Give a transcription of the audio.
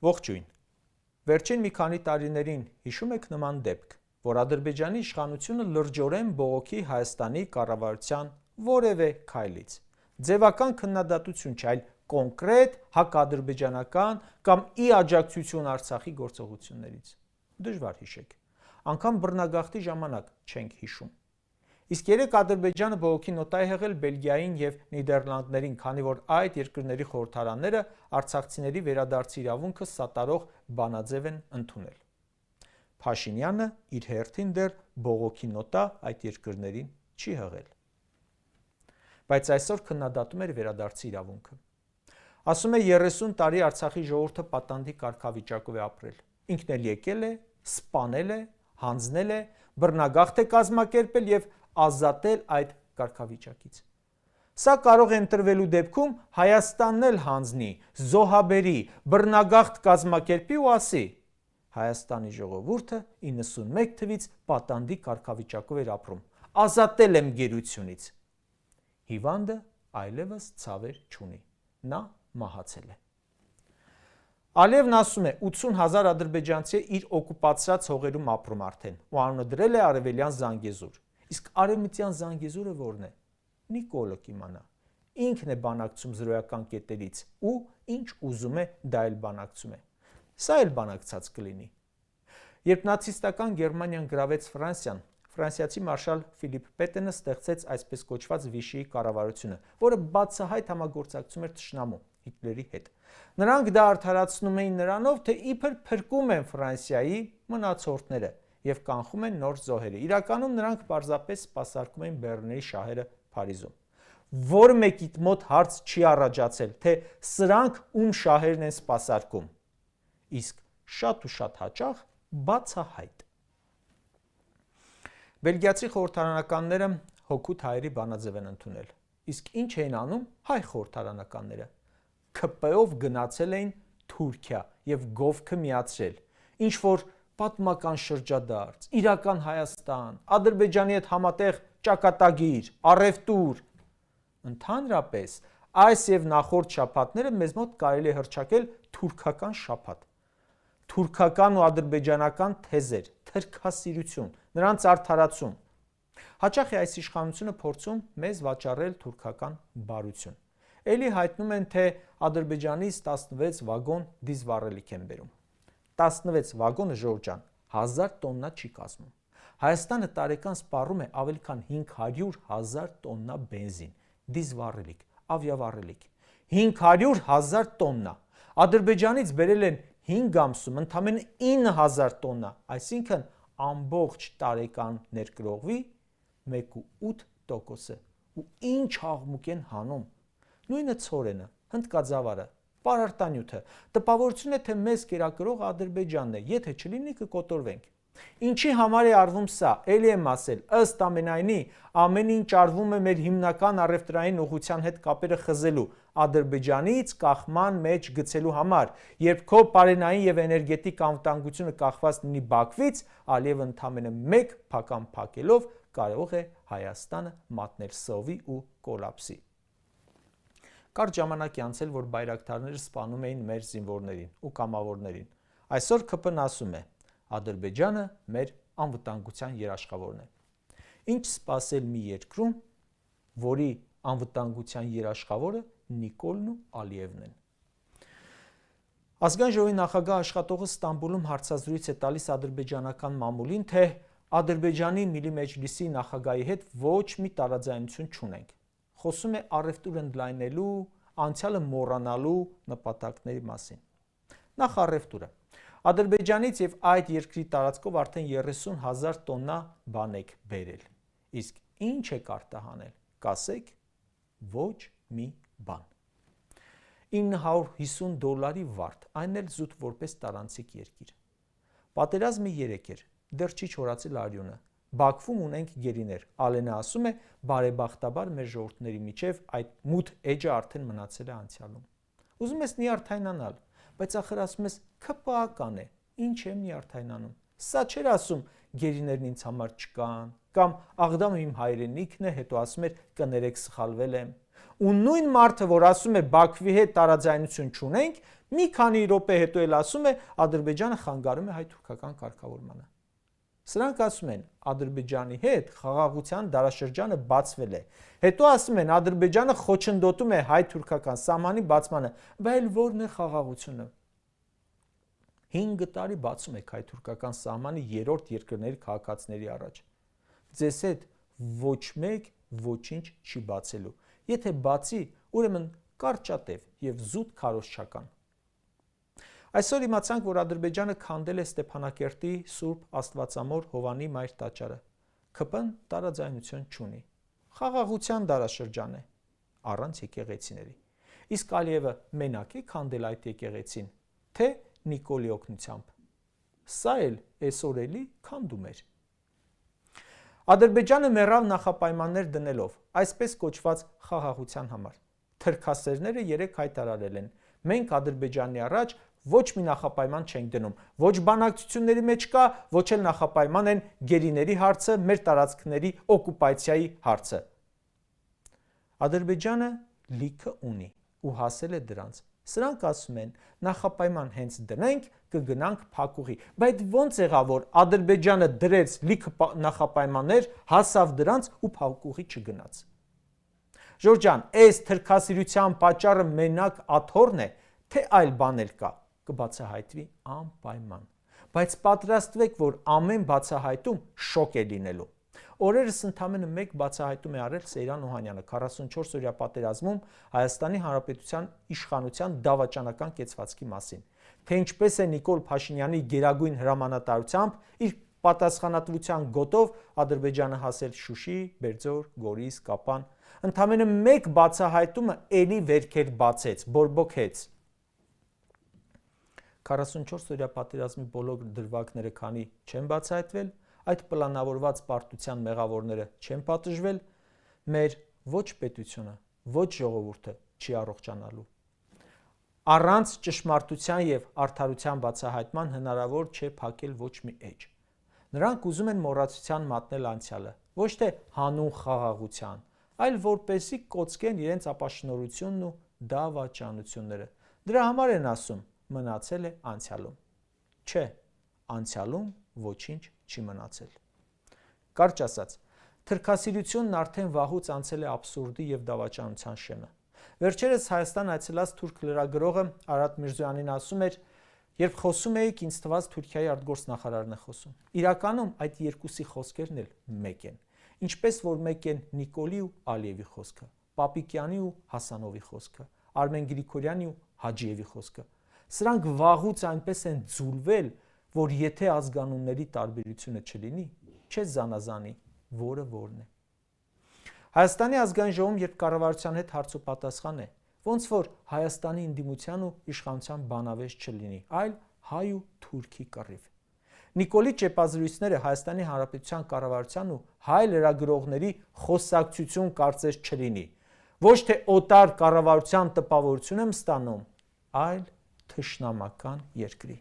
Ողջույն։ Վերջին մի քանի տարիներին հիշում եք նման դեպք, որ Ադրբեջանի իշխանությունը լրջորեն բողոքի Հայաստանի կառավարության որևէ քայլից։ Ձևական քննադատություն չէ, այլ կոնկրետ հակադրբեջանական կամ ի աջակցություն Արցախի գործողություններից։ Դժվար հիշեք։ Անգամ բռնագաղթի ժամանակ չենք հիշում։ Իսկ երեք Ադրբեջանը բողոքի նոտա է հղել Բելգիային և Նիդերլանդներին, քանի որ այդ երկրների խորհրդարանները արցախցիների վերադարձի իրավունքը սատարող բանաձև են ընդունել։ Փաշինյանը իր հերթին դեռ բողոքի նոտա այդ երկրներին չի հղել։ Բայց այսօր քննադատում էր վերադարձի իրավունքը։ Ասում է 30 տարի Արցախի ժողովուրդը պատանդի կարգավիճակով է ապրել։ Ինքն էլ եկել է, սպանել է, հանձնել է, բռնագաղթ է կազմակերպել և ազատել այդ կարգավիճակից։ Սա կարող է ընտրվելու դեպքում Հայաստանն էլ հանձնի, զոհաբերի, բռնագաղթ կազմակերպի ու ասի. Հայաստանի ժողովուրդը 91 թվից պատանդի կարգավիճակով էր ապրում, ազատել եմ գերությունից։ Հիվանդը այլևս ցավեր չունի, նա մահացել է։ Ալիևն ասում է 80,000 ադրբեջանցի իր օկուպացրած հողերում ապրում արդեն ու անունը դրել է Արևելյան Զանգեզուր։ Իսկ արևմտյան Զանգեզուրը որն է։ Նիկոլը կիմանա։ Ինքն է բանակցում զրոյական կետերից ու ինչ ուզում է, դա էլ բանակցում է։ Սա էլ բանակցած կլինի։ Երբ նացիստական Գերմանիան գրավեց Ֆրանսիան, ֆրանսիացի մարշալ Ֆիլիպ Պետենը ստեղծեց այսպես կոչված Վիշիի կառավարությունը, որը բացահայտ համագործակցում էր թշնամու Հիտլերի հետ։ Նրանք դա արդարացնում էին նրանով, թե իբր փրկում են Ֆրանսիայի մնացորդները և կանխում են նոր զոհերը։ Իրականում նրանք պարզապես սպասարկում էին Բեռլինի շահերը Փարիզում։ Որ մեկիդ մոտ հարց չի առաջացել, թե սրանք ում շահերն են սպասարկում։ Իսկ շատ ու շատ հաճախ բացահայտ։ Բելգիացի խորհրդարանականները հօգուտ հայերի բանաձև են ընդունել։ Իսկ ինչ էին անում հայ խորհրդարանականները։ ՔՊ-ով գնացել էին Թուրքիա և գովքը միացրել, ինչ որ պատմական շրջադարձ, իրական Հայաստան, Ադրբեջանի հետ համատեղ ճակատագիր, առևտուր։ Ընդհանրապես, այս և նախորդ շաբաթները մեզ մոտ կարելի է հռչակել թուրքական շաբաթ։ Թուրքական ու ադրբեջանական թեզեր, թրքասիրություն, նրանց արդարացում։ Հաճախ է այս իշխանությունը փորձում մեզ վաճառել թուրքական բարություն։ Էլի հայտնում են, թե Ադրբեջանից 16 վագոն դիզվառելիք են բերում։ 16 վագոնը Ժորժան 1000 տոննա չի կազմում։ Հայաստանը տարեկան սպառում է ավելի քան 500,000 տոննա բենզին, դիզվառելիք, ավիավառելիք։ 500,000 տոննա։ Ադրբեջանից բերել են 5 ամսում ընդամենը 9,000 տոննա, այսինքն ամբողջ տարեկան ներկրողվի 1,8%-ը։ Ու ինչ աղմուկ են հանում։ Նույնը ցորենը, հնդկաձավարը, պարարտանյութը, տպավորություն է, թե մեզ կերակրող Ադրբեջանն է, եթե չլինի կկոտորվենք։ Ինչի համար է արվում սա, էլի եմ ասել, ըստ ամենայնի, ամեն ինչ արվում է մեր հիմնական առևտրային ուղղության հետ կապերը խզելու, Ադրբեջանից կախման մեջ գցելու համար, երբ քո պարենային և էներգետիկ անվտանգությունը կախված լինի Բաքվից, Ալիևը ընդամենը մեկ փական փակելով կարող է Հայաստանը մատնել սովի ու կոլապսի։ Կարճ ժամանակ է անցել, որ բայրակտարները սպանում էին մեր զինվորներին ու կամավորներին։ Այսօր ՔՊ-ն ասում է. Ադրբեջանը մեր անվտանգության երաշխավորն է։ Ինչ սպասել մի երկրում, որի անվտանգության երաշխավորը Նիկոլն ու Ալիևն են։ Ազգային ժողովի նախագահ աշխատողը Ստամբուլում հարցազրույց է տալիս ադրբեջանական մամուլին, թե Ադրբեջանի Միլի Մեջլիսի նախագահի հետ ոչ մի տարաձայնություն չունենք։ Խոսում է առևտուր ընդլայնելու, անցյալը մոռանալու նպատակների մասին։ Նախ առևտուրը։ Ադրբեջանից և այդ երկրի տարածքով արդեն 30,000 տոննա բան եք բերել։ Իսկ ինչ եք արտահանել, կասեք, ոչ մի բան։ $950 վարդ, այն էլ զուտ որպես տարանցիկ երկիր։ Պատերազմը 3 էր, դեռ չի չորացել արյունը։ Բաքվում ունենք գերիներ, Ալենը ասում է, բարեբախտաբար մեր ժողովուրդների միջև այդ մութ էջը արդեն մնացել է անցյալում։ Ուզում ես նյարդայնանալ, բայց ախր ասում ես ՔՊԱ-ական է, ինչ եմ նյարդայնանում։ Սա չէր ասում գերիներն ինձ համար չկան, կամ Աղդամը իմ հայրենիքն է, հետո ասում էր կներեք սխալվել եմ։ Ու նույն մարդը, որ ասում է Բաքվի հետ տարաձայնություն չունենք, մի քանի րոպե հետո էլ ասում է Ադրբեջանը խանգարում է հայ-թուրքական կարգավորմանը։ Սրանք ասում են Ադրբեջանի հետ խաղաղության դարաշրջանը բացվել է։ Հետո ասում են Ադրբեջանը խոչընդոտում է հայ-թուրքական սահմանի բացմանը, բայց որն է խաղաղությունը։ 5 տարի բացում եք հայ-թուրքական սահմանը երրորդ երկրների քաղաքացիների առաջ։ Ձեզ հետ ոչ մեկ ոչինչ չի բացելու։ Եթե բացի, ուրեմն կարճատև եւ զուտ քարոզչական։ Այսօր իմացանք, որ Ադրբեջանը քանդել է Ստեփանակերտի Սուրբ Աստվածամոր Հովանի մայր տաճարը։ ՔՊ-ն տարաձայնություն չունի։ Խաղաղության դարաշրջան է, առանց եկեղեցիների։ Իսկ Ալիևը մենակ է քանդել այդ եկեղեցին, թե Նիկոլի օգնությամբ։ Սա էլ այսօր էլի քանդում էր։ Ադրբեջանը մեռավ նախապայմաններ դնելով, այսպես կոչված խաղաղության համար։ Թրքասերները երեք հայտարարել են. մենք Ադրբեջանի առաջ ոչ մի նախապայման չենք դնում, ոչ բանակցությունների մեջ կա, ոչ էլ նախապայման են գերիների հարցը, մեր տարածքների օկուպացիայի հարցը։ Ադրբեջանը լիքը ունի ու հասել է դրանց։ Սրանք ասում են, նախապայման հենց դնենք, կգնանք փակուղի, բայց ոնց եղավ, որ Ադրբեջանը դրեց լիքը նախապայմաններ, հասավ դրանց ու փակուղի չգնաց։ Ժորժան, այս թրքասիրության պատճառը մենակ աթոռն է, թե այլ բան էլ կա, կբացահայտվի անպայման, բայց պատրաստվեք, որ ամեն բացահայտում շոկ է լինելու։ Օրերս ընդամենը մեկ բացահայտում է արել Սեյրան Օհանյանը 44-օրյա պատերազմում Հայաստանի Հանրապետության իշխանության դավաճանական կեցվածքի մասին, թե ինչպես է Նիկոլ Փաշինյանի գերագույն հրամանատարությամբ իր պատասխանատվության գոտով Ադրբեջանը հասել Շուշի, Բերձոր, Գորիս, Կապան, ընդամենը մեկ բացահայտումը էլի վերքեր բացեց, բորբոքեց։ 44-օրյա պատերազմի բոլոր դրվագները քանի չեն բացահայտվել, այդ պլանավորված պարտության մեղավորները չեն պատժվել, մեր ոչ պետությունը, ոչ ժողովուրդը չի առողջանալու։ Առանց ճշմարտության եւ արդարության բացահայտման հնարավոր չէ փակել ոչ մի էջ։ Նրանք ուզում են մոռացության մատնել անցյալը, ոչ թե հանուն խաղաղության, այլ որպեսզի կոծկեն իրենց ապաշնորհությունն ու դավաճանությունները։ Դրա համար են ասում, մնացել է անցյալում։ Չէ, անցյալում ոչինչ չի մնացել։ Կարճ ասած, թրքասիրությունն արդեն վաղուց անցել է աբսուրդի եւ դավաճանության շեմը։ Վերջերս Հայաստան այցելած թուրք լրագրողը Արադ Միրզոյանին ասում էր, երբ խոսում էիք, ինձ թվաց Թուրքիայի արտգործնախարարն է խոսում։ Իրականում այդ երկուսի խոսքերն էլ մեկ են, ինչպես որ մեկ են Նիկոլի ու Ալիևի խոսքը, Պապիկյանի ու Հասանովի խոսքը, Արմեն Գրիգորյանի ու Հաջիևի խոսքը։ Սրանք վաղուց այնպես են ձուլվել, որ եթե ազգանունների տարբերությունը չլինի, չես զանազանի, որը որն է։ Հայաստանի ազգային ժողովում երբ կառավարության հետ հարցոպատասխան է, ոնց որ Հայաստանի ընդդիմության ու իշխանության բանավեճ չլինի, այլ հայ ու թուրքի կռիվ։ Նիկոլի ճեպազրույցները Հայաստանի Հանրապետության կառավարության ու հայ լրագրողների խոսակցություն կարծես չլինի, ոչ թե օտար կառավարության տպավորություն եմ ստանում, այլ թշնամական երկրի։